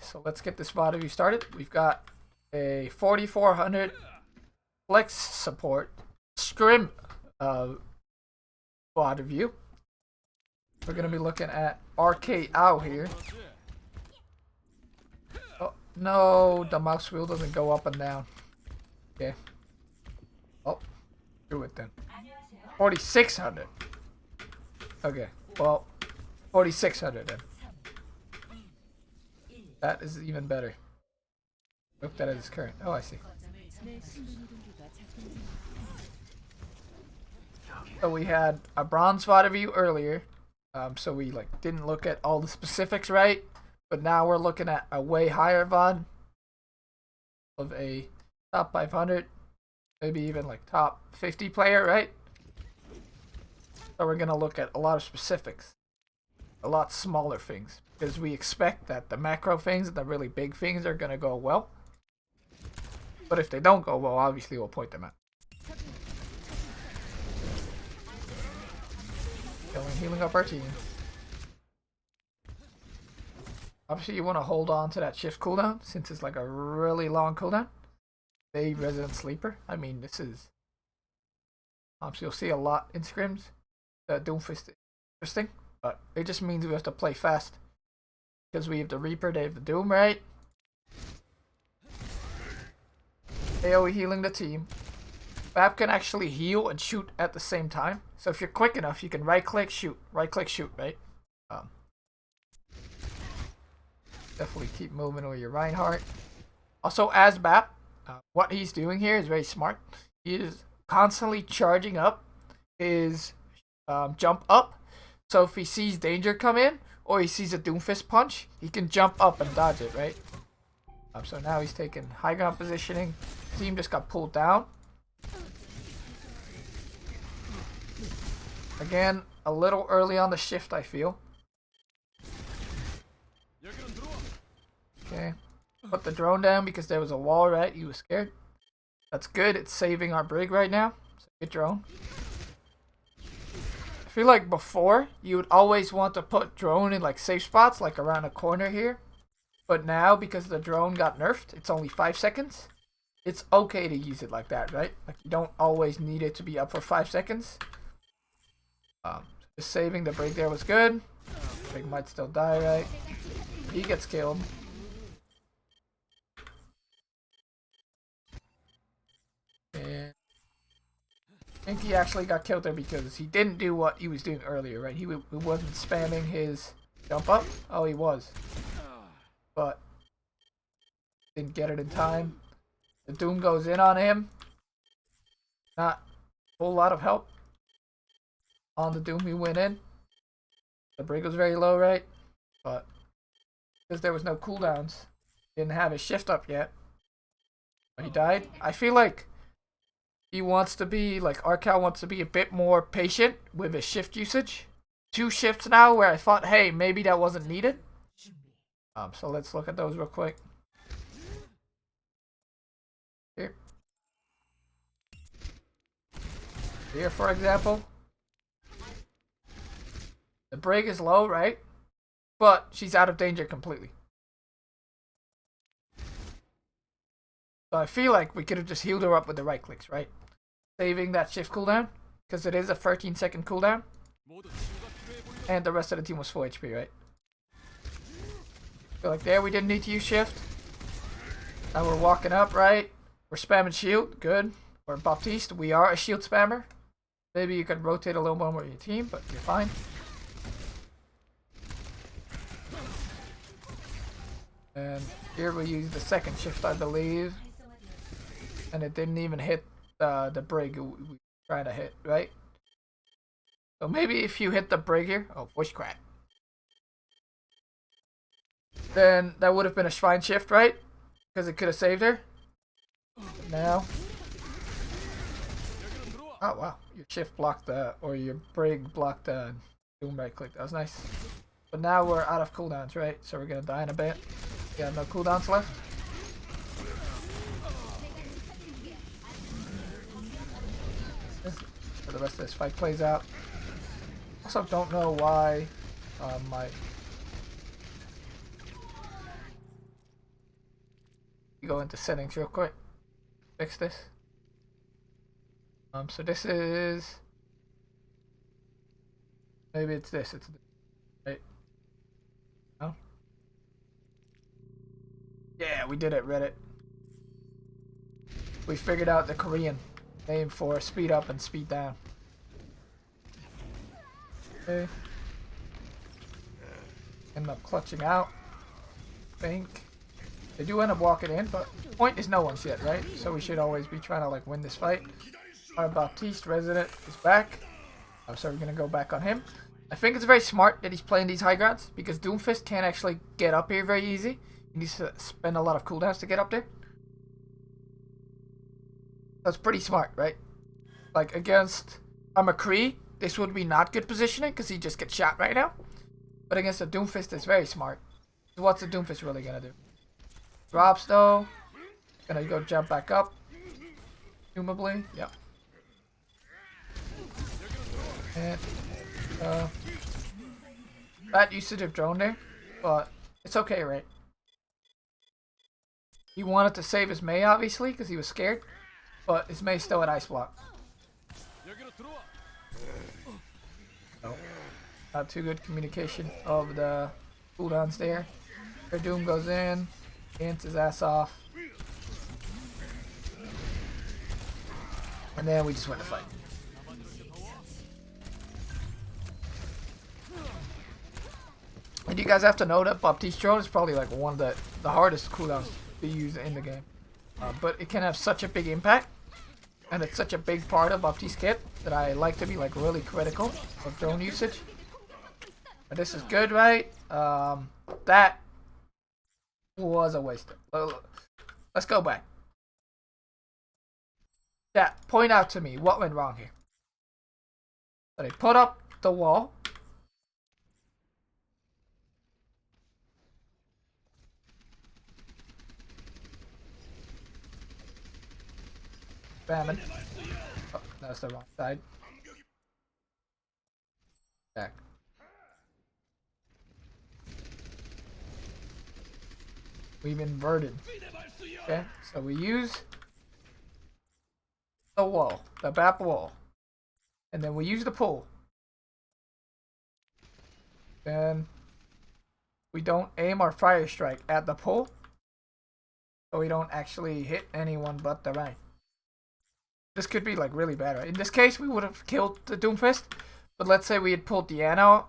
so let's get this VOD review started. We've got a 4400 flex support scrim VOD review. We're gonna be looking at RKO here. Oh no, the mouse wheel doesn't go up and down. Okay. Oh, do it then. 4600. Okay, well, 4600 then. That is even better. Look, that is current. Oh, I see. So we had a bronze VOD review earlier, so we didn't look at all the specifics right, but now we're looking at a way higher VOD of a top 500, maybe even top 50 player, right? So we're gonna look at a lot of specifics, a lot smaller things, because we expect that the macro things and the really big things are gonna go well. But if they don't go well, obviously we'll point them out. Healing up our team. Obviously you want to hold on to that shift cooldown since it's like a really long cooldown. A resident sleeper. I mean, this is so you'll see a lot in scrims. Doomfist is interesting, but it just means we have to play fast because we have the Reaper, they have the Doom, right? AoE healing the team. Bap can actually heal and shoot at the same time. So if you're quick enough, you can right click, shoot, right? Definitely keep moving with your Reinhardt. Also, as Bap, what he's doing here is very smart. He is constantly charging up his jump up. So if he sees danger come in, or he sees a Doomfist punch, he can jump up and dodge it, right? So now he's taking high ground positioning. Team just got pulled down. Again, a little early on the shift, I feel. Okay. Put the drone down because there was a wall, right? He was scared. That's good. It's saving our brig right now. So good drone. I feel like before, you would always want to put drone in safe spots, like around a corner here. But now, because the drone got nerfed, it's only 5 seconds. It's okay to use it like that, right? You don't always need it to be up for 5 seconds. Just saving the break there was good. Brig might still die, right? He gets killed. And I think he actually got killed there because he didn't do what he was doing earlier, right? He wasn't spamming his jump up. Oh, he was. But didn't get it in time. The Doom goes in on him. Not a whole lot of help. On the Doom, we went in. The brig was very low, right? But because there was no cooldowns, didn't have his shift up yet. But he died. I feel like he wants to be, RKO wants to be a bit more patient with his shift usage. 2 shifts now where I thought, hey, maybe that wasn't needed. So let's look at those real quick. Here, for example. The brig is low, right? But she's out of danger completely. So I feel like we could have just healed her up with the right clicks, right? Saving that shift cooldown. Because it is a 13-second cooldown. And the rest of the team was full HP, right? So there we didn't need to use shift. Now we're walking up, right? We're spamming shield. Good. We're Baptiste. We are a shield spammer. Maybe you could rotate a little more with your team, but you're fine. And here we use the second shift, I believe. And it didn't even hit the brig we tried to hit, right? So maybe if you hit the brig here... Oh, voice crack. Then that would have been a Shrine shift, right? Because it could have saved her. But now... Oh, wow. Your shift blocked or your brig blocked the Doom right click. That was nice. But now we're out of cooldowns, right? So we're going to die in a bit. We have no cooldowns left. So the rest of this fight plays out. Also don't know why my You go into settings real quick. Fix this. So this is, maybe it's this. It's right. No. Yeah, we did it. Reddit. We figured out the Korean name for speed up and speed down. Okay. End up clutching out. Think. They do end up walking in, but the point is no one's yet, right? So we should always be trying to like win this fight. Our Baptiste resident is back. So we're gonna go back on him. I think it's very smart that he's playing these high grounds because Doomfist can't actually get up here very easy. He needs to spend a lot of cooldowns to get up there. That's pretty smart, right? Like against a McCree, this would be not good positioning because he just gets shot right now. But against a Doomfist, it's very smart. So what's the Doomfist really gonna do? Drops though. Gonna go jump back up. Presumably, yep. And bad usage of drone there, but it's okay, right? He wanted to save his Mei obviously because he was scared, but his Mei's still at ice block. So, not too good communication of the cooldowns there. Their Doom goes in, ants his ass off, and then we just win the fight. And you guys have to know that Baptiste drone is probably like one of the hardest cooldowns to use in the game. But it can have such a big impact, and it's such a big part of Baptiste kit that I like to be like really critical of drone usage. But this is good, right? That was a waste. Let's go back. Yeah, point out to me what went wrong here. So they put up the wall. Spamming. Oh, that's the wrong side. Back. We've inverted. Okay, so we use the wall, the BAP wall, and then we use the pull. Then we don't aim our fire strike at the pull, so we don't actually hit anyone but the right. This could be like really bad, right? In this case, we would have killed the Doomfist, but let's say we had pulled Diana,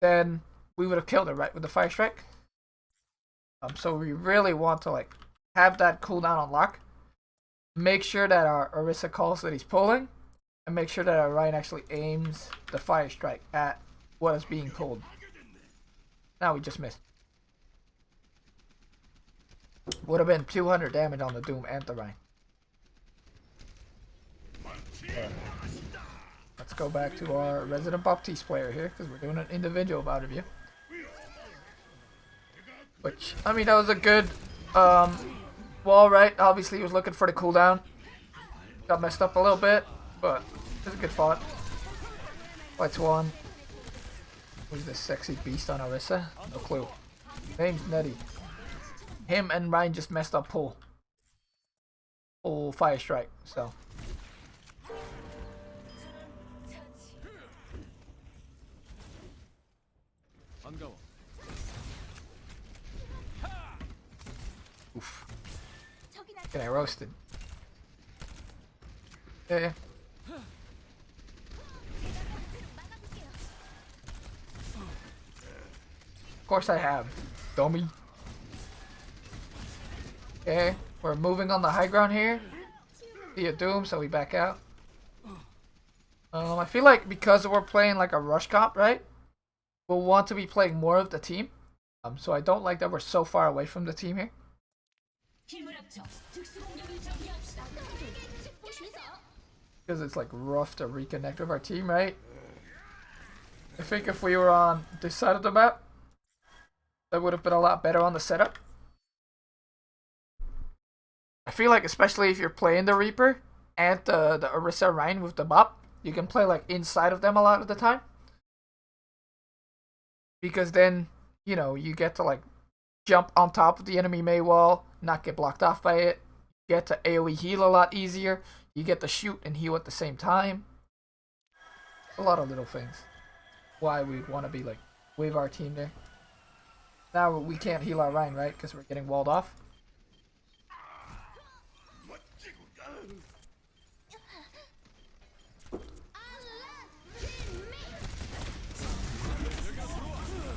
then we would have killed her, right, with the fire strike. So we really want to like have that cooldown on lock. Make sure that our Orisa calls that he's pulling, and make sure that our Ryan actually aims the fire strike at what is being pulled. Now we just missed. Would have been 200 damage on the Doom and the Ryan. Let's go back to our Resident Baptiste player here, because we're doing an individual bout of you. Which, I mean, that was a good wall, right? Obviously, he was looking for the cooldown. Got messed up a little bit, but it was a good fight. Fight's won. Who's this sexy beast on Orisa? No clue. Name's Nettie. Him and Ryan just messed up pull. Pull fire strike, so. Oof. Getting roasted. Yeah. Of course I have. Dummy. Okay, we're moving on the high ground here. See a Doom, so we back out. I feel like because we're playing like a rush comp, right? We'll want to be playing more of the team. So I don't like that we're so far away from the team here. Because it's like rough to reconnect with our team, right? I think if we were on this side of the map, that would have been a lot better on the setup. I feel like especially if you're playing the Reaper and the Orisa Rhine with the bop, you can play like inside of them a lot of the time. Because then, you know, you get to like jump on top of the enemy Mei wall, not get blocked off by it. You get to AoE heal a lot easier. You get to shoot and heal at the same time. A lot of little things. Why we want to be like wave our team there. Now we can't heal our Rhine, right? Because we're getting walled off.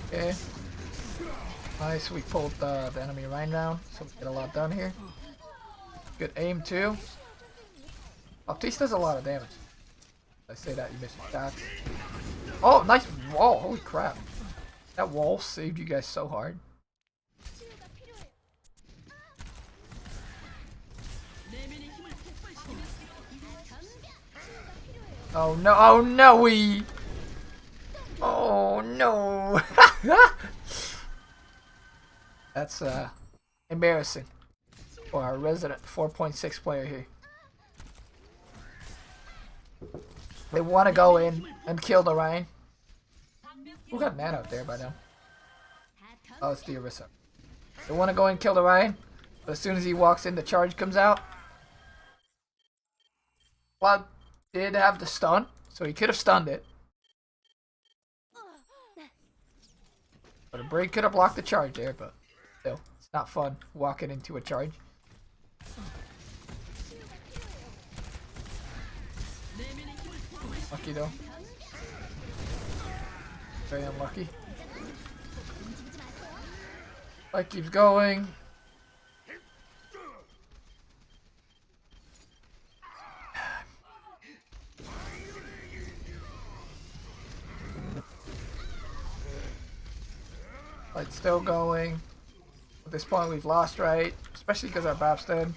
Okay. Nice, we pulled the enemy Rhine down, so we get a lot done here. Good aim too. Baptiste does a lot of damage. I say that, you missed your shots. Oh, nice wall, holy crap. That wall saved you guys so hard. Oh no, oh no, oh no. That's embarrassing for our resident 4.6 player here. They want to go in and kill the Rhine. Who got Nan out there by now? Oh, it's the Orisa. They want to go and kill the Rhine, but as soon as he walks in, the charge comes out. Cloud did have the stun, so he could have stunned it. But a break could have blocked the charge there, but still, it's not fun walking into a charge. Lucky though. Very unlucky. Fight keeps going. Fight's still going. At this point we've lost, right? Especially because our Bap's dead.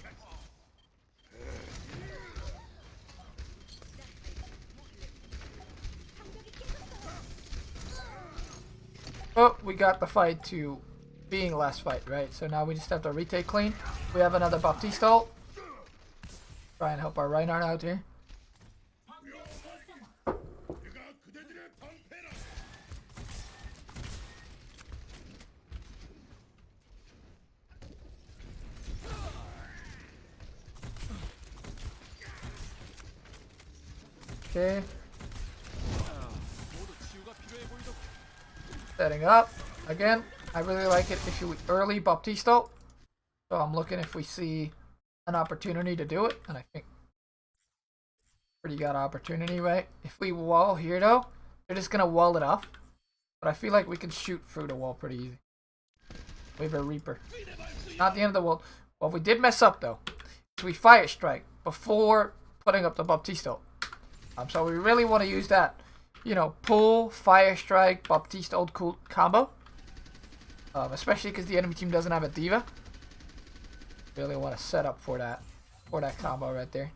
Oh, we got the fight to being last fight, right? So now we just have to retake clean. We have another Baptiste ult. Try and help our Reinhardt out here. Okay. Setting up. Again, I really like it if you early Baptiste ult. So I'm looking if we see an opportunity to do it. And I think pretty got opportunity, right? If we wall here though, they're just going to wall it off. But I feel like we can shoot through the wall pretty easy. We have a Reaper. Not the end of the world. What we did mess up though, is we Fire Strike before putting up the Baptiste ult. So we really want to use that, you know, pull, Fire Strike, Baptiste ult cool combo. Especially because the enemy team doesn't have a Diva. Really want to set up for that combo right there.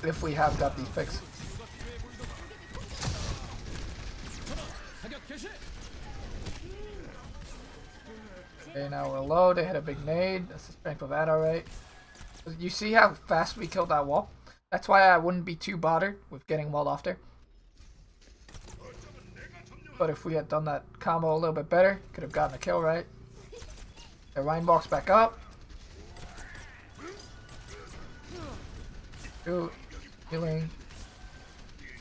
If we have got these picks. Okay, now we're low. They hit a big nade. That's the strength of that, alright. You see how fast we killed that wall? That's why I wouldn't be too bothered with getting walled off there. But if we had done that combo a little bit better, could have gotten a kill, right? The Rhine box back up. Good. Healing.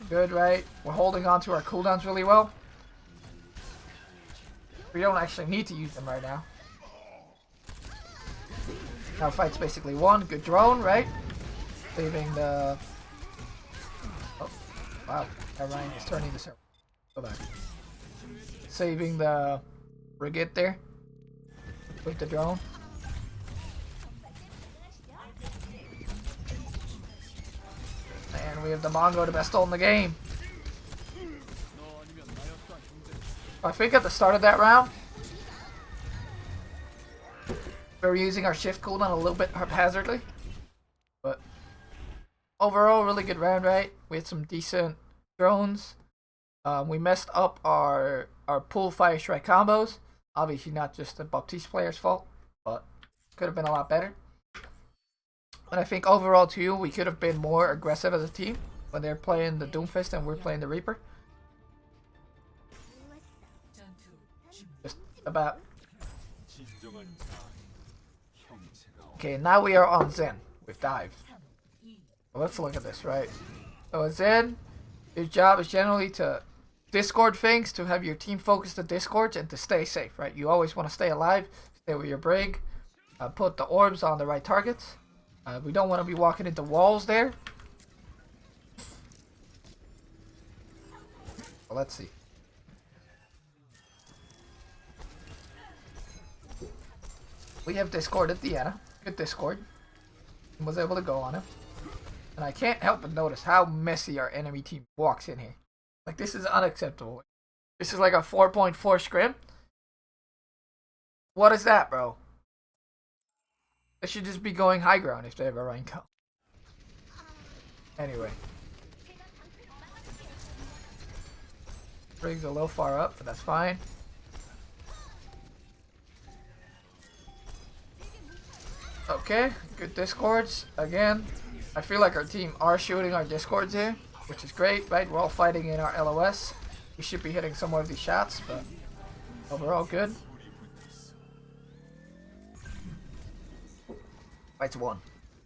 Good, right? We're holding on to our cooldowns really well. We don't actually need to use them right now. Now fight's basically won. Good drone, right? Saving the... Oh, wow. That Rhine is turning the server. Go back. Saving the frigate there. With the drone. And we have the Mongo, the best ult in the game. I think at the start of that round, we were using our shift cooldown a little bit haphazardly. But overall, really good round, right? We had some decent drones. We messed up our pull Fire Strike combos. Obviously not just the Baptiste player's fault, but could have been a lot better. And I think overall too, we could have been more aggressive as a team when they're playing the Doomfist and we're playing the Reaper. Just about. Okay, now we are on Zen with dive. So let's look at this, right? So Zen, your job is generally to discord things, to have your team focus the discords, and to stay safe, right? You always want to stay alive, stay with your brig, put the orbs on the right targets. We don't want to be walking into walls there. Well, let's see. We have discorded Deanna. Good discord. And was able to go on him. And I can't help but notice how messy our enemy team walks in here. Like, this is unacceptable. This is like a 4.4 scrim. What is that, bro? They should just be going high ground if they have a rank up. Anyway. Brig's a little far up, but that's fine. Okay, good discords. Again, I feel like our team are shooting our discords here, which is great, right? We're all fighting in our LOS. We should be hitting some more of these shots, but overall good. Fight's won.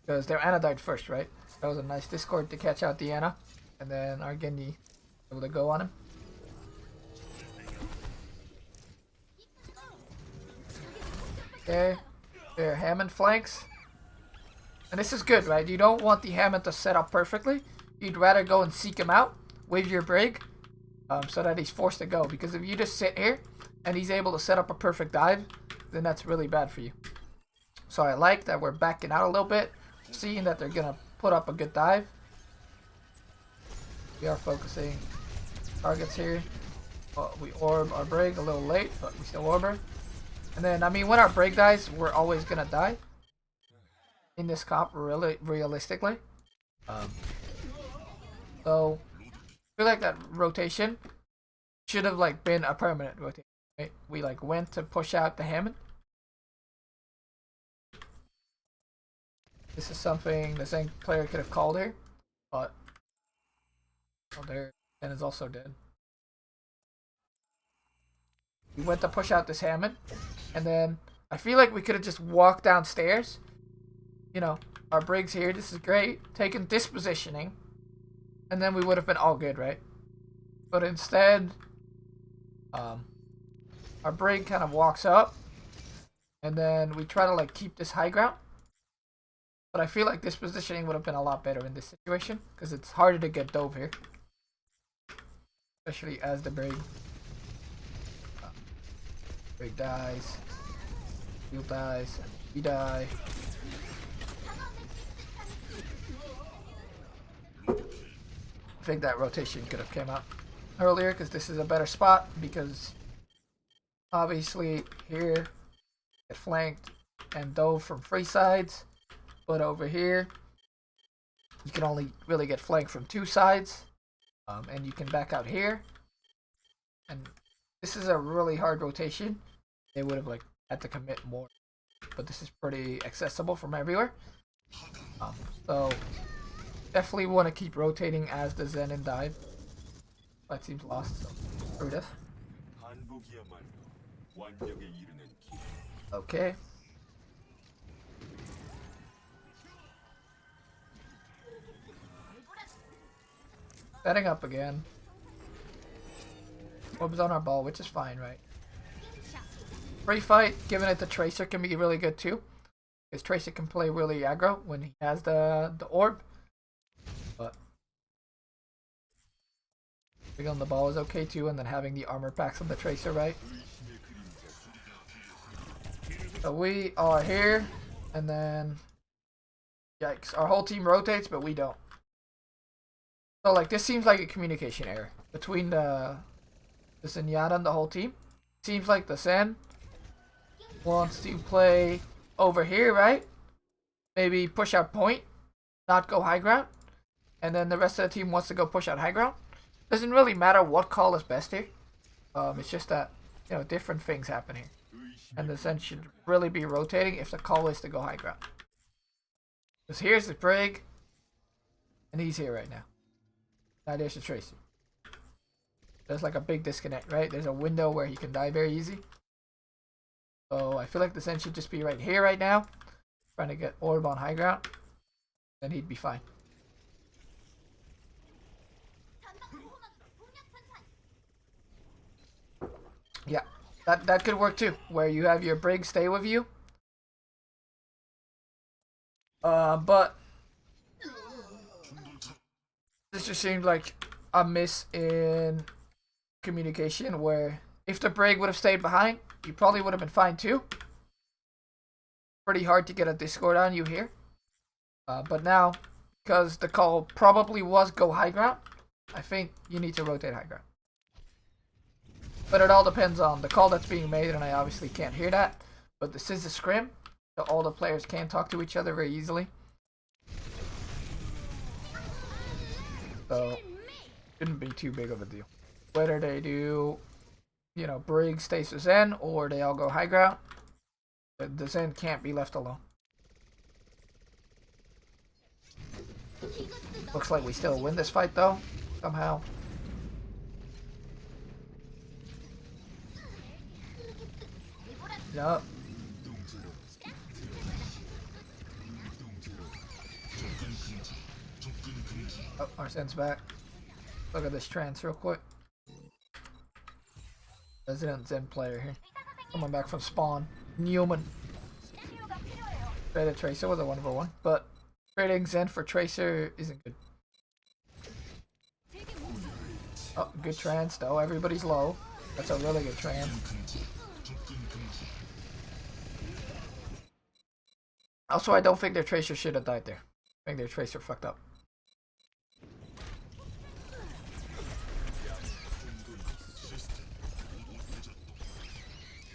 Because their Ana died first, right? That was a nice discord to catch out the Ana. And then our Genji able to go on him. Okay. Their Hammond flanks. And this is good, right? You don't want the Hammond to set up perfectly. You'd rather go and seek him out with your brig so that he's forced to go. Because if you just sit here and he's able to set up a perfect dive, then that's really bad for you. So I like that we're backing out a little bit, seeing that they're going to put up a good dive. We are focusing targets here. We orb our brig a little late, but we still orb her. And then, I mean, when our brig dies, we're always going to die. In this comp, really, realistically. So, I feel like that rotation should have, like, been a permanent rotation. Right? We, like, went to push out the Hammond. This is something the same player could have called here. But, oh, there, and is also dead. We went to push out this Hammond. And then, I feel like we could have just walked downstairs. You know, our brig's here, this is great. Taken this positioning. And then we would have been all good, right? But instead, our brig kind of walks up. And then we try to, like, keep this high ground. But I feel like this positioning would have been a lot better in this situation. Because it's harder to get dove here. Especially as the brig. Brig dies. Field dies. We die. I think that rotation could have came out earlier because this is a better spot because obviously here get flanked and dove from three sides, but over here you can only really get flanked from two sides, and you can back out here. And this is a really hard rotation. They would have like had to commit more, but this is pretty accessible from everywhere. So definitely want to keep rotating as the Zen and dive. That seems lost, so screw this. Okay. Setting up again. Orbs on our ball, which is fine, right? Free fight, giving it to Tracer can be really good too. Because Tracer can play really aggro when he has the orb. But big on the ball is okay too, and then having the armor packs on the Tracer, right? So we are here, and then yikes, our whole team rotates, but we don't. So like this seems like a communication error between the Zenyatta and the whole team. Seems like the Sen wants to play over here, right? Maybe push out point, not go high ground. And then the rest of the team wants to go push out high ground. Doesn't really matter what call is best here. It's just that, you know, different things happen here. And the Zen should really be rotating if the call is to go high ground. Because here's the brig. And he's here right now. Now there's the Tracer. there's like a big disconnect, right? There's a window where he can die very easy. So I feel like the Zen should just be right here right now, trying to get orb on high ground. Then he'd be fine. Yeah, that could work too, where you have your Brig stay with you. But this just seemed like a miss in communication, where if the Brig would have stayed behind, you probably would have been fine too. Pretty hard to get a Discord on you here. But now, because the call probably was go high ground, I think you need to rotate high ground. But it all depends on the call that's being made, and I obviously can't hear that. But this is a scrim, so all the players can talk to each other very easily. So, shouldn't be too big of a deal. Whether they do, you know, Brig stays to Zen, or they all go high ground, the Zen can't be left alone. Looks like we still win this fight though, somehow. Yup. Oh, our Zen's back. Look at this trance real quick. Resident Zen player here. Coming back from spawn. Newman. Traded Tracer was a 1v1, but trading Zen for Tracer isn't good. Oh, good trance though. Everybody's low. That's a really good trance. Also, I don't think their Tracer should have died there. I think their Tracer fucked up.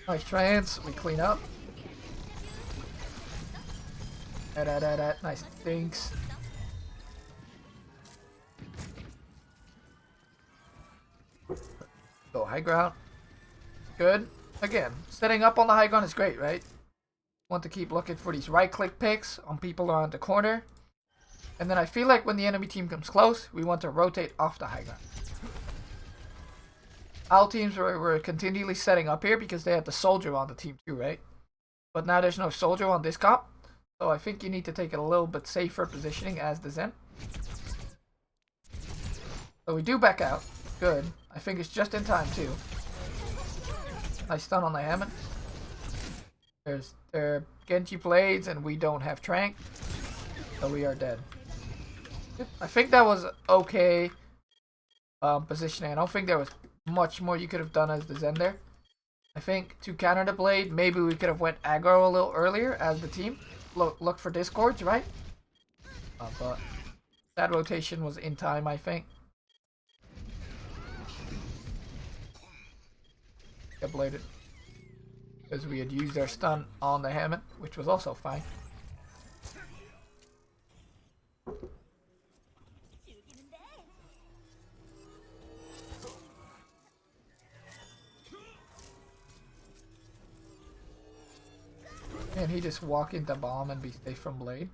Nice trance. We clean up. Nice dinks. Go high ground. Good. Again, setting up on the high ground is great, right? Want to keep looking for these right click picks on people around the corner. And then I feel like when the enemy team comes close, we want to rotate off the high ground. Our teams were continually setting up here because they had the soldier on the team too, right? But now there's no soldier on this comp. So I think you need to take a little bit safer positioning as the Zen. So we do back out. Good. I think it's just in time too. Nice stun on the Hammond. There's their Genji blades and we don't have Trank. So we are dead. I think that was okay positioning. I don't think there was much more you could have done as the Zen there. I think to counter the blade, maybe we could have went aggro a little earlier as the team. Look for discords, right? But that rotation was in time, I think. Get bladed. Because we had used our stun on the Hammond, which was also fine. And he just walk into bomb and be safe from blade.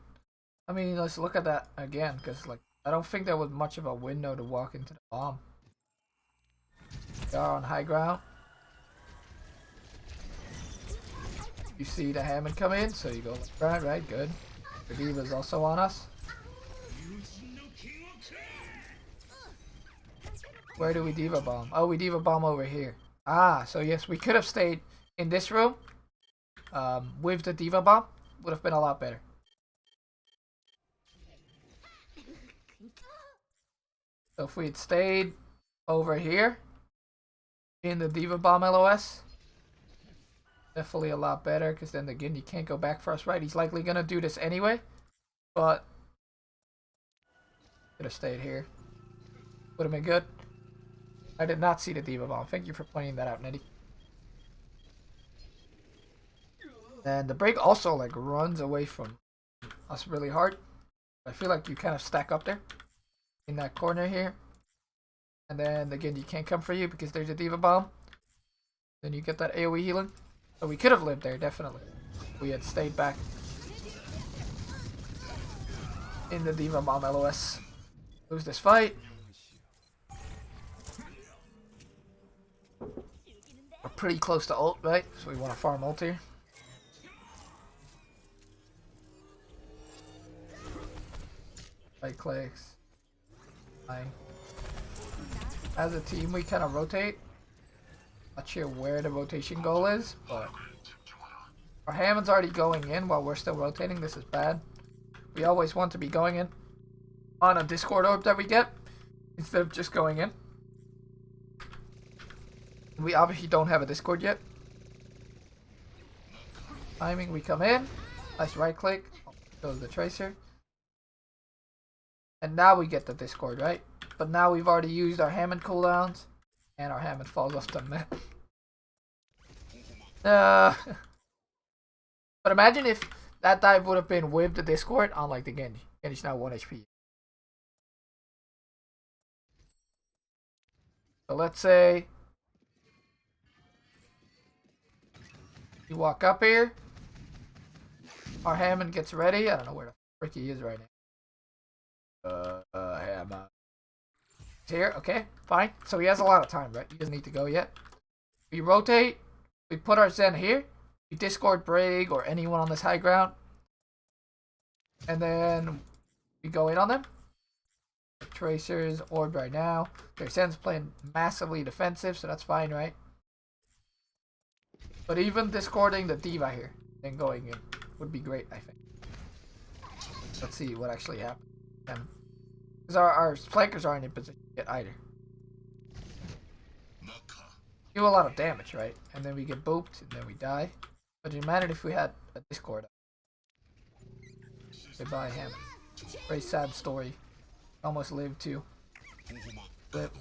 I mean, let's look at that again, because like I don't think there was much of a window to walk into the bomb. They are on high ground. You see the Hammond come in, so you go right, good. The D.Va's also on us. Where do we D.Va bomb? Oh, we D.Va bomb over here. Ah, so yes, we could have stayed in this room. With the D.Va bomb, would have been a lot better. So if we had stayed over here in the D.Va bomb LOS, definitely a lot better, because then again you can't go back for us, right? He's likely gonna do this anyway, but could have stayed here. Would have been good. I did not see the D.Va bomb. Thank you for pointing that out, Nitty. And the break also like runs away from us really hard. I feel like you kind of stack up there in that corner here. And then again you can't come for you because there's a D.Va bomb. Then you get that AoE healing. So we could have lived there, definitely. We had stayed back in the D.Va bomb LOS. Lose this fight. pretty close to ult, right? So we want to farm ult here. Right clicks. Fine. As a team, we kind of rotate. Not sure where the rotation goal is, but our Hammond's already going in while we're still rotating. This is bad. We always want to be going in on a Discord orb that we get instead of just going in. We obviously don't have a Discord yet. Timing, we come in. Nice right click. Goes the Tracer. And now we get the Discord, right? But now we've already used our Hammond cooldowns. And our Hammond falls off the map. But imagine if that dive would have been with the Discord on like the Genji. Genji's now 1 HP. So let's say you walk up here. Our Hammond gets ready. I don't know where the frick he is right now. Hammond. He's here. Okay, fine. So he has a lot of time, right? He doesn't need to go yet. We rotate. We put our Zen here. We Discord Brig or anyone on this high ground. And then we go in on them. Tracers, orb right now. Their Zen's playing massively defensive, so that's fine, right? But even discording the D.Va here and going in would be great, I think. Let's see what actually happens. Because our flankers aren't in position yet either. Do a lot of damage, right? And then we get booped, and then we die. But imagine if we had a Discord. Goodbye, him. Very sad story. Almost lived too. Flip.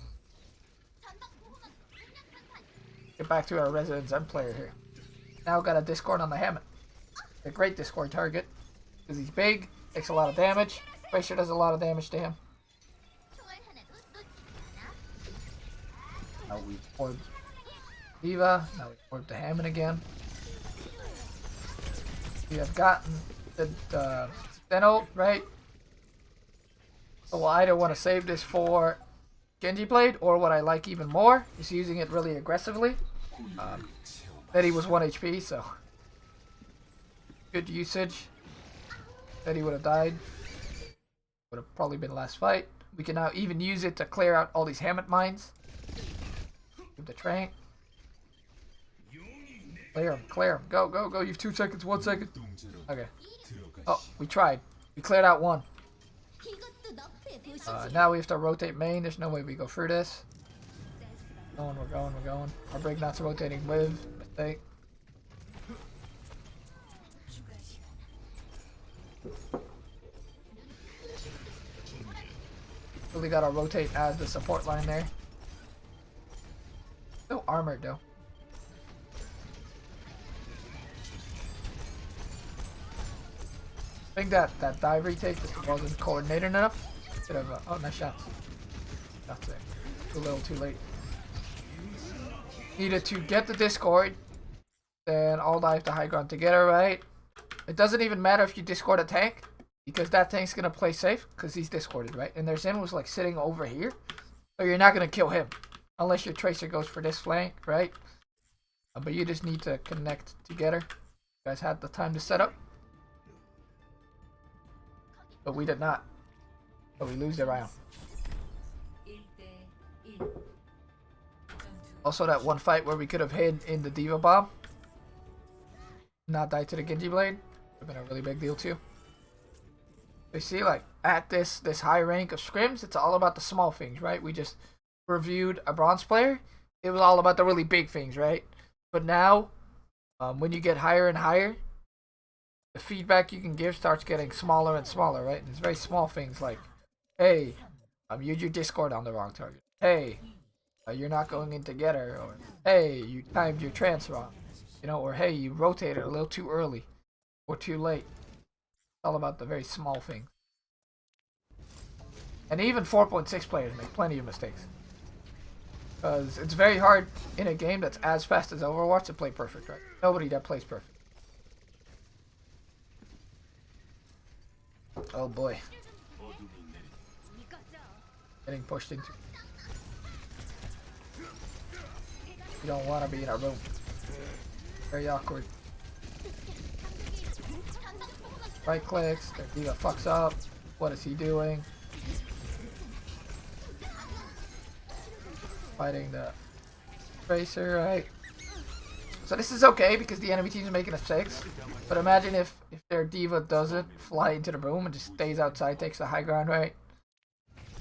Get back to our resident Zen player here. Now got a Discord on the Hammond. A great Discord target. Because he's big, takes a lot of damage. Tracer does a lot of damage to him. Now we orb D.Va. Now we orb the Hammond again. We have gotten the Zen ult, right? So we'll either want to save this for Genji Blade, or what I like even more is using it really aggressively. That he was 1 HP, so good usage. That he would have died. Would have probably been last fight. We can now even use it to clear out all these Hammond mines. Give the train. Clear him, clear him. Go, go, go. You have 2 seconds, 1 second. Okay. Oh, we tried. We cleared out 1. Now we have to rotate main. There's no way we go through this. We're going. Our break knot's rotating with. Mistake. Really gotta rotate as the support line there. No armored though. I think that dive retake just wasn't coordinated enough. Bit of a, oh, nice shots. That's there. Too little, too late. Needed to get the Discord, then all dive to high ground together, right? It doesn't even matter if you Discord a tank, because that tank's gonna play safe, because he's Discorded, right? And their Zen was like sitting over here, so you're not gonna kill him, unless your Tracer goes for this flank, right? But you just need to connect together. You guys had the time to set up. But we did not. So we lose the round. Also that one fight where we could have hid in the D.Va bomb. Not died to the Genji Blade. Would have been a really big deal too. You see, like, at this high rank of scrims, it's all about the small things, right? We just reviewed a bronze player. It was all about the really big things, right? But now, when you get higher and higher, the feedback you can give starts getting smaller and smaller, right? And it's very small things like, hey, you used your Discord on the wrong target. Hey, you're not going in together. Or, hey, you timed your trance wrong. You know, or hey, you rotated a little too early or too late. It's all about the very small things. And even 4.6 players make plenty of mistakes. Because it's very hard in a game that's as fast as Overwatch to play perfect, right? Nobody that plays perfect. Oh boy. Getting pushed into. You don't want to be in our room. Very awkward. Right clicks, their D.Va fucks up. What is he doing? Fighting the Tracer, right? So this is okay because the enemy team's making a 6. But imagine if their D.Va doesn't fly into the room and just stays outside, takes the high ground, right?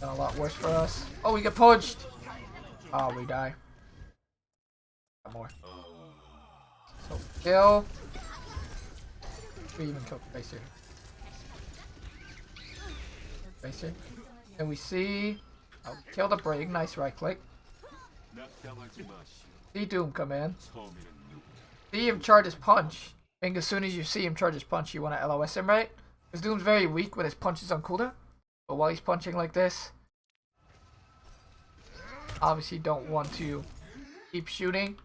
Done a lot worse for us. Oh, we get punched! Oh, we die. Got more. So, kill. We even killed Tracer. Tracer. And we see... Oh, we killed a Brig. Nice right click. See Doom come in. See him charge his punch. I think as soon as you see him charge his punch, you want to LOS him, right? Because Doom's very weak when his punch is on cooldown. But while he's punching like this, obviously don't want to keep shooting.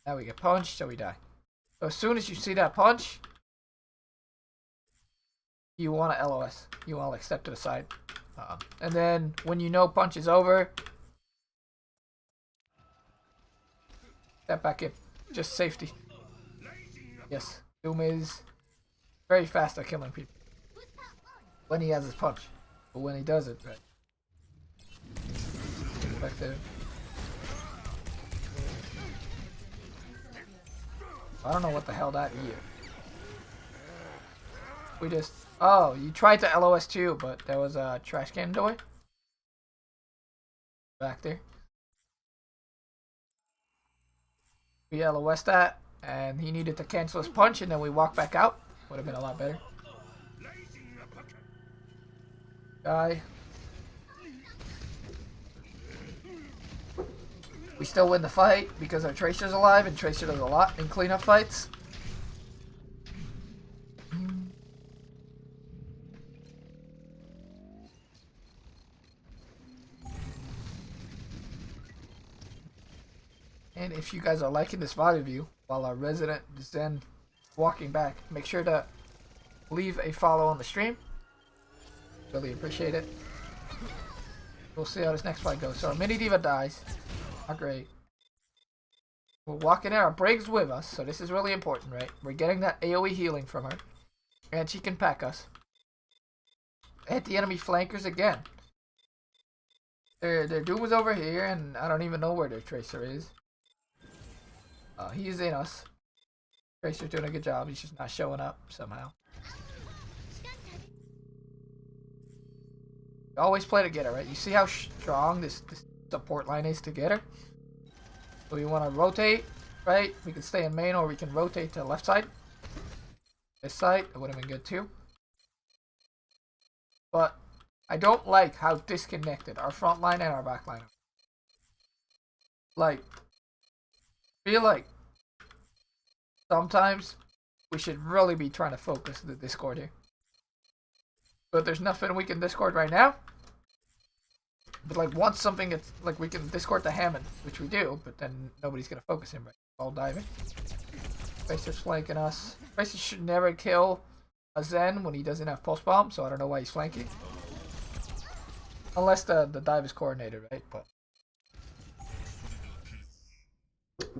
Now we get punched, so we die. So as soon as you see that punch, you want to LOS. You want to like step to the side. And then when you know punch is over, step back in. Just safety. Yes, Doom is very fast at killing people. When he has his punch. But when he does it, right? Effective. I don't know what the hell that is. We just... Oh, you tried to LOS too, but there was a trash can door. Back there. We LOS that, and he needed to cancel his punch, and then we walked back out. Would have been a lot better. Die. We still win the fight because our Tracer's alive, and Tracer does a lot in cleanup fights. And if you guys are liking this VOD review while our resident is then walking back, make sure to leave a follow on the stream. Really appreciate it. We'll see how this next fight goes. So our mini D.Va dies. Not great. We're walking in. Our Brig's with us, so this is really important, right? We're getting that AoE healing from her. And she can pack us. Hit the enemy flankers again. Their Doom is over here, and I don't even know where their Tracer is. He's in us. Tracer's doing a good job. He's just not showing up somehow. Always play together, right? You see how strong this support line is together? So we want to rotate, right? We can stay in main, or we can rotate to the left side. This side, it would have been good too. But I don't like how disconnected our front line and our back line are. Like, feel like sometimes we should really be trying to focus the Discord here. But there's nothing we can Discord right now. But like once something gets, like we can Discord the Hammond, which we do, but then nobody's gonna focus him, right? All diving. Tracer's flanking us. Tracer should never kill a Zen when he doesn't have pulse bomb, so I don't know why he's flanking. Unless the dive is coordinated, right? But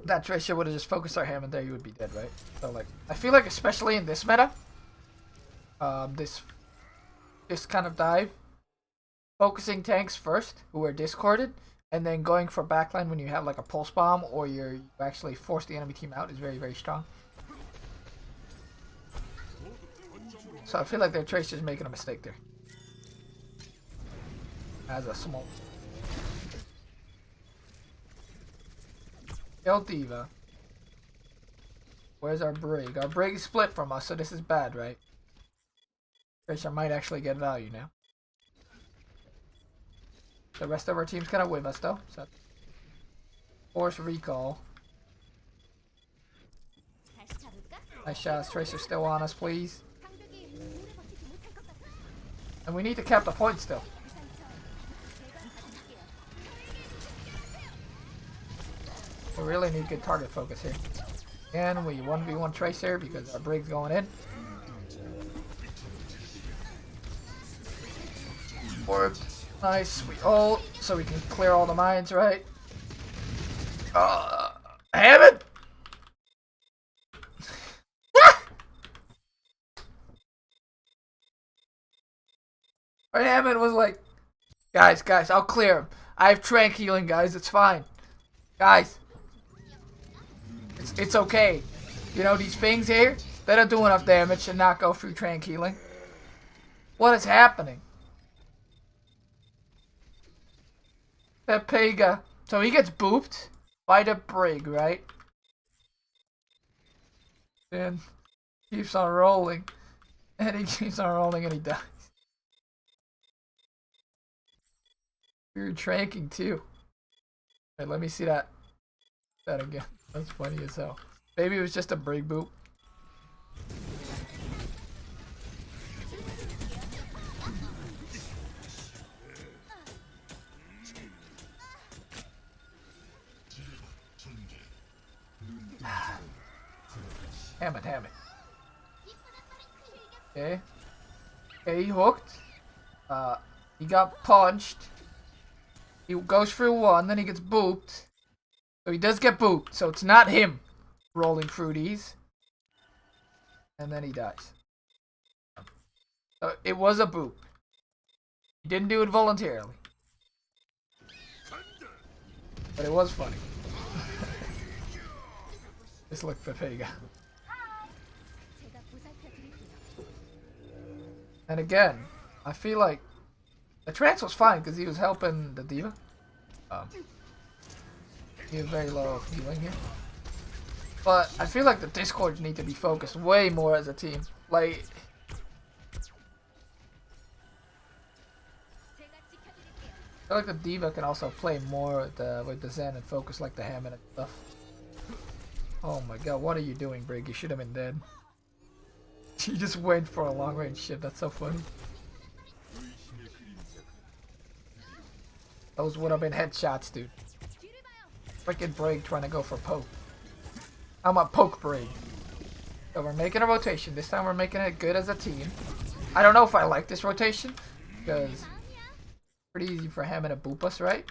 that Tracer would have just focused our Hammond there, you would be dead, right? So like, I feel like especially in this meta, this kind of dive, focusing tanks first, who are discorded, and then going for backline when you have like a pulse bomb or you actually force the enemy team out is very, very strong. So I feel like their Tracer's making a mistake there. As a smoke. Kill D.Va. Where's our Brig? Our Brig is split from us, so this is bad, right? Tracer might actually get value now. The rest of our team's kind of with us though. So force recall. Nice shots. Tracer's still on us, please. And we need to cap the point still. We really need good target focus here. And we 1v1 Tracer because our Brig's going in. Orb. Nice. We ult so we can clear all the mines, right? Hammond! Hammond was like, guys, I'll clear him. I have trank healing, guys. It's fine. Guys. It's okay. You know, these things here, they don't do enough damage to not go through trank healing. What is happening? That Pega. So he gets booped by the Brig, right? And keeps on rolling. And he keeps on rolling and he dies. You're tranking too. Wait, let me see that again. That's funny as hell. Maybe it was just a Brig boop. Hammond. Okay. Okay, he hooked. He got punched. He goes through one, then he gets booped. So he does get booped, so it's not him rolling through these. And then he dies. So it was a boop. He didn't do it voluntarily. But it was funny. Just look for Pega. And again, I feel like the trance was fine because he was helping the diva. He was very low healing here. But I feel like the Discords need to be focused way more as a team. Like, I feel like the diva can also play more with the Zen and focus like the Hammond and stuff. Oh my god, what are you doing, Brig? You should have been dead. She just went for a long range ship. That's so funny. Those would have been headshots, dude. Freaking Brig trying to go for poke. I'm a poke Brig. So we're making a rotation. This time we're making it good as a team. I don't know if I like this rotation. Because it's pretty easy for Hammond to boop us, right?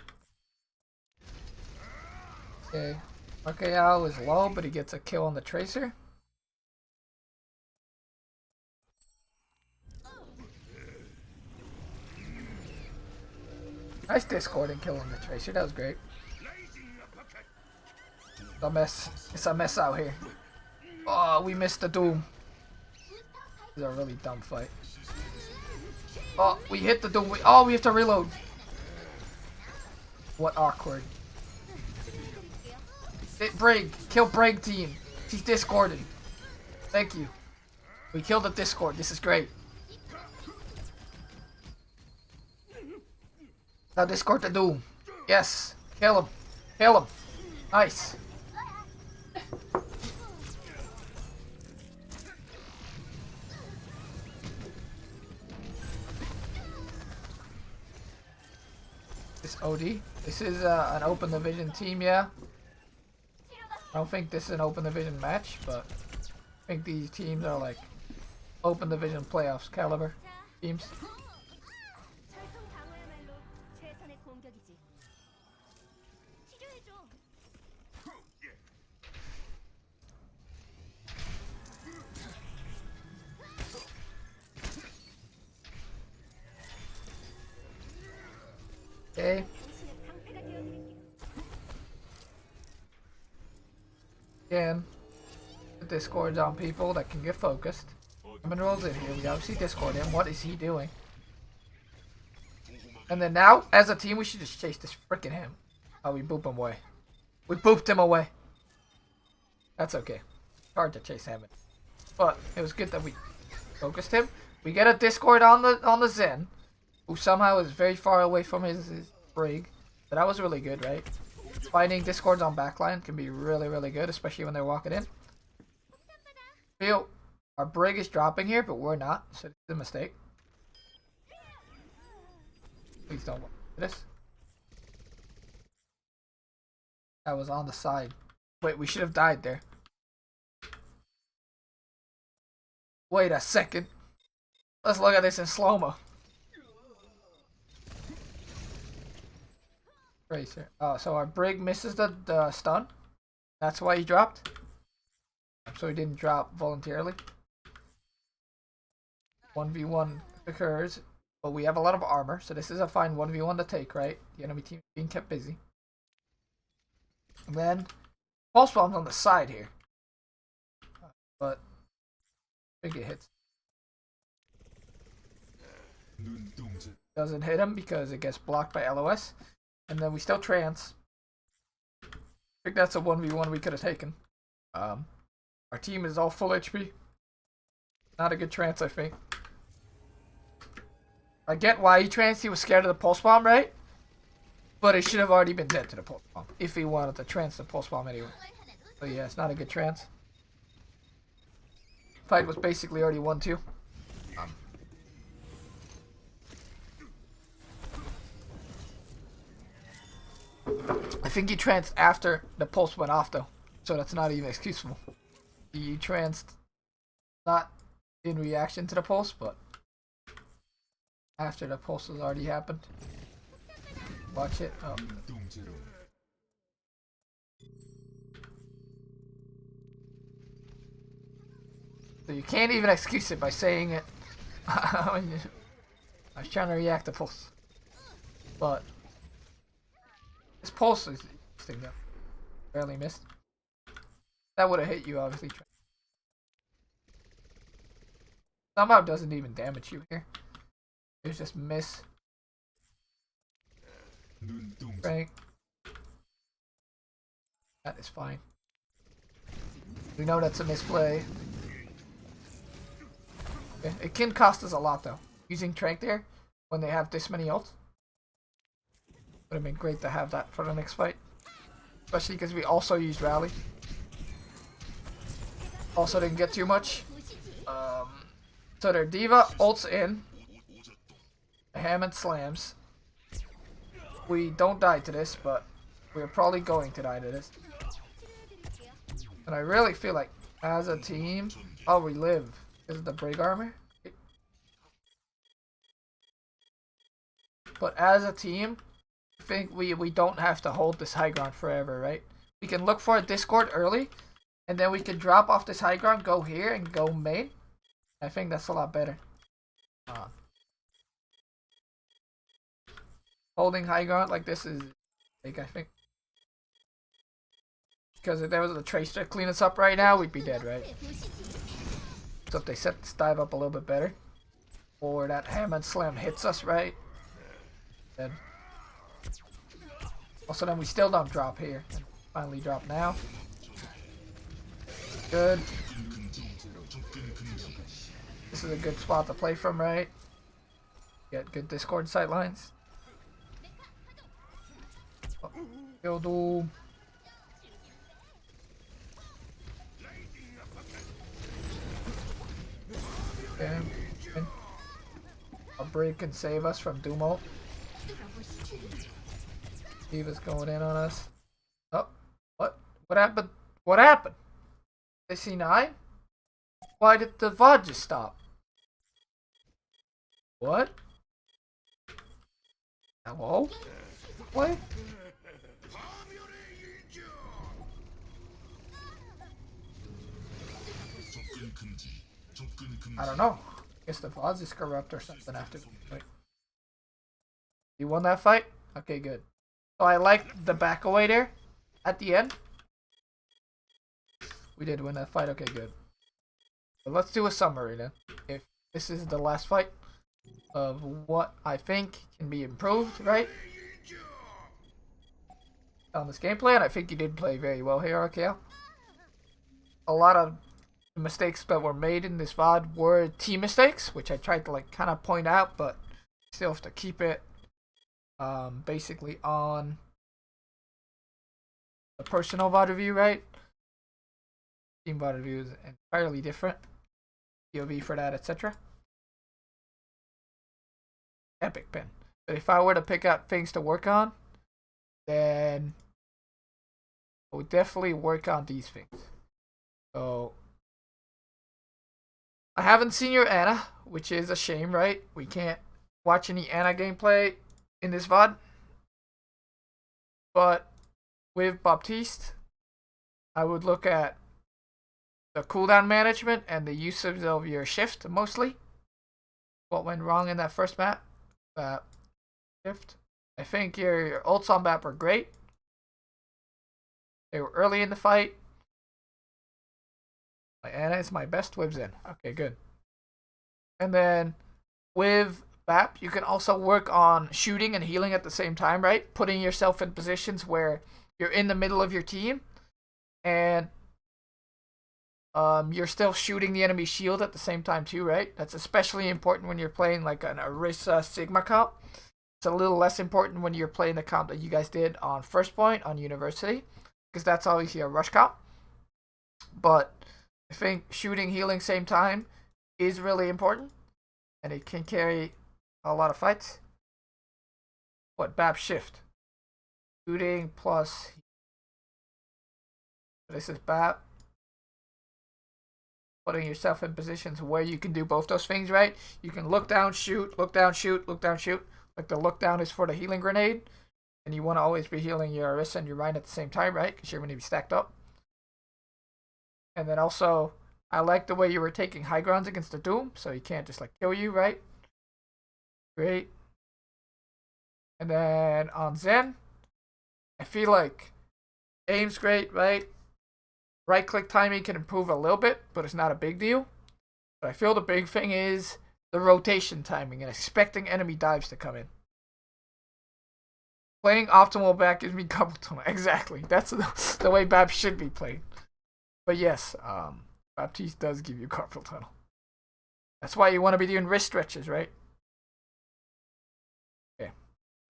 Okay. RKL is low, but he gets a kill on the Tracer. Nice Discord and killing the Tracer. That was great. It's a mess out here. Oh, we missed the Doom. This is a really dumb fight. Oh, we hit the Doom. Oh, we have to reload. What awkward. Brig. Kill Brig team. She's Discorded. Thank you. We killed the Discord. This is great. Now Discord the Doom. Yes. Kill him. Kill him. Nice. This OD. This is an open division team, yeah. I don't think this is an open division match, but I think these teams are like open division playoffs caliber teams. Okay. Again, the Discord's on people that can get focused. Hammond rolls in here. We obviously Discord him. What is he doing? And then now, as a team, we should just chase this freaking him. Oh, we boop him away. We booped him away. That's okay. Hard to chase Hammond, but it was good that we focused him. We get a Discord on the Zen, who somehow is very far away from his Brig. So that was really good, right? Finding Discords on backline can be really, really good, especially when they're walking in. Feel our Brig is dropping here, but we're not, so it's a mistake. Please don't do this. That was on the side. Wait, we should have died there. Wait a second. Let's look at this in slow-mo. Tracer. Oh, so our Brig misses the stun. That's why he dropped. So he didn't drop voluntarily. 1v1 occurs, but we have a lot of armor, so this is a fine 1v1 to take, right? The enemy team being kept busy. And then, pulse bomb's on the side here. But, I think it hits. Doesn't hit him because it gets blocked by LOS. And then we still trance. I think that's a 1v1 we could have taken. Our team is all full HP. Not a good trance, I think. I get why he tranced. He was scared of the pulse bomb, right? But it should have already been dead to the pulse bomb. If he wanted to trance the pulse bomb anyway. So yeah, it's not a good trance. Fight was basically already 1-2. I think he tranced after the pulse went off though. So that's not even excusable. He tranced not in reaction to the pulse, but after the pulse has already happened. Watch it. Oh. So you can't even excuse it by saying it. I was trying to react to pulse. But this pulse is interesting though. Barely missed. That would have hit you, obviously. Somehow doesn't even damage you here. It's just miss. Frank. That is fine. We know that's a misplay. Okay. It can cost us a lot though. Using Trank there when they have this many ults. Would have been great to have that for the next fight. Especially because we also used Rally. Also didn't get too much. So their Diva ults in. Hammond slams. We don't die to this, but we're probably going to die to this. And I really feel like as a team, oh, we live. This is the Brig armor. But as a team, I think we don't have to hold this high ground forever, right? We can look for a Discord early, and then we can drop off this high ground, go here, and go main. I think that's a lot better. Holding high ground like this is big, I think. Because if there was a Tracer to clean us up right now, we'd be dead, right? So if they set this dive up a little bit better, or that Hammond slam hits us right, then also then we still don't drop here. Finally drop now. Good. This is a good spot to play from, right? Get good Discord sightlines. Oh, kill Doom. Okay. A Brig can save us from Doom ult. Diva's going in on us. Oh, what? What happened? What happened? They see 9? Why did the VOD just stop? What? Hello? What? I don't know. Guess the VODs is corrupt or something after. Wait. You won that fight? Okay, good. So I liked the back away there at the end. We did win that fight. Okay, good. So let's do a summary then. If this is the last fight of what I think can be improved, right? On this gameplay, and I think you did play very well here, RKL. A lot of mistakes that were made in this VOD were team mistakes, which I tried to like kind of point out, but still have to keep it basically on the personal VOD review, right? Team VOD review is entirely different. POV for that, etc. Epic pin. But if I were to pick out things to work on, then I would definitely work on these things. So I haven't seen your Ana, which is a shame, right? We can't watch any Ana gameplay in this VOD. But with Baptiste, I would look at the cooldown management and the usage of your shift mostly. What went wrong in that first map? Shift. I think your ults on map are great. They were early in the fight. My Ana is my best whips in. Okay, good. And then with BAP, you can also work on shooting and healing at the same time, right? Putting yourself in positions where you're in the middle of your team and you're still shooting the enemy shield at the same time too, right? That's especially important when you're playing like an Orisa Sigma comp. It's a little less important when you're playing the comp that you guys did on First Point on University, because that's obviously a rush comp. But I think shooting, healing same time is really important, and it can carry a lot of fights. What BAP shift? Shooting plus. This is BAP. Putting yourself in positions where you can do both those things, right? You can look down, shoot, look down, shoot, look down, shoot. Like the look down is for the healing grenade, and you want to always be healing your Orisa and your Rhine at the same time, right? Because you're going to be stacked up. And then also, I like the way you were taking high grounds against the Doom, so he can't just like kill you, right? Great. And then on Zen, I feel like aim's great, right? Right click timing can improve a little bit, but it's not a big deal. But I feel the big thing is the rotation timing and expecting enemy dives to come in. Playing optimal back gives me couple tunnel. Exactly. That's the way BAP should be played. But yes, Baptiste does give you carpal tunnel. That's why you want to be doing wrist stretches, right? Okay.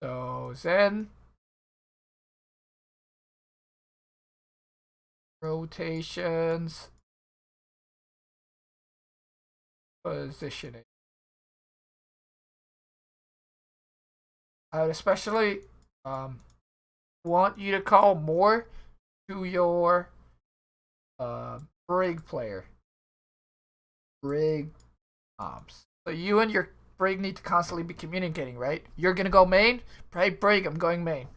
So Zen. Rotations. Positioning. I would especially want you to call more to your Brig player. Brig ops. So you and your Brig need to constantly be communicating, right? You're gonna go main? Hey Brig, I'm going main.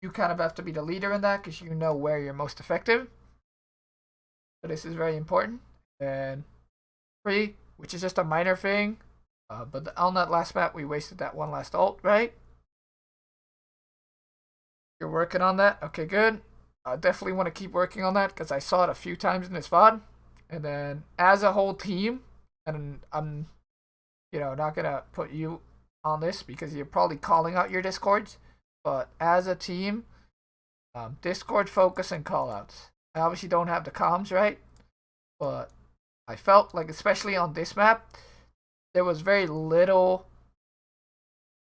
You kind of have to be the leader in that because you know where you're most effective. So this is very important. And free, which is just a minor thing. But on that last map, we wasted that one last ult, right? You're working on that? Okay, good. I definitely want to keep working on that because I saw it a few times in this VOD. And then as a whole team, and I'm, not going to put you on this because you're probably calling out your Discords. But as a team, Discord focus and callouts. I obviously don't have the comms, right? But I felt like, especially on this map, there was very little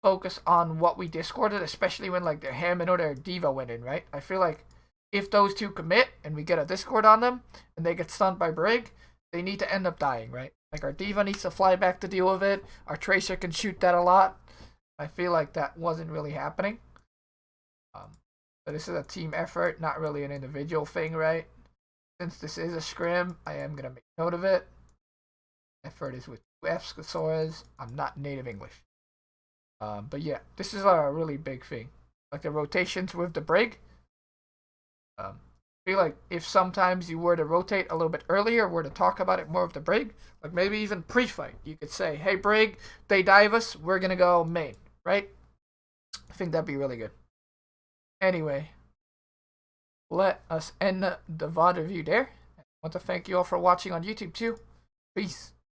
focus on what we Discorded, especially when like their Hammond or their Diva went in, right? I feel like if those two commit and we get a Discord on them and they get stunned by Brig, they need to end up dying, right? Like our Diva needs to fly back to deal with it. Our Tracer can shoot that a lot. I feel like that wasn't really happening. So this is a team effort, not really an individual thing, right? Since this is a scrim, I am going to make note of it. Effort is with 2 F's, Casores. I'm not native English. But yeah, this is a really big thing. Like the rotations with the Brig. I feel like if sometimes you were to rotate a little bit earlier, were to talk about it more of the Brig, like maybe even pre-fight, you could say, hey Brig, they dive us, we're going to go main, right? I think that'd be really good. Anyway, let us end the VOD review there. I want to thank you all for watching on YouTube too. Peace.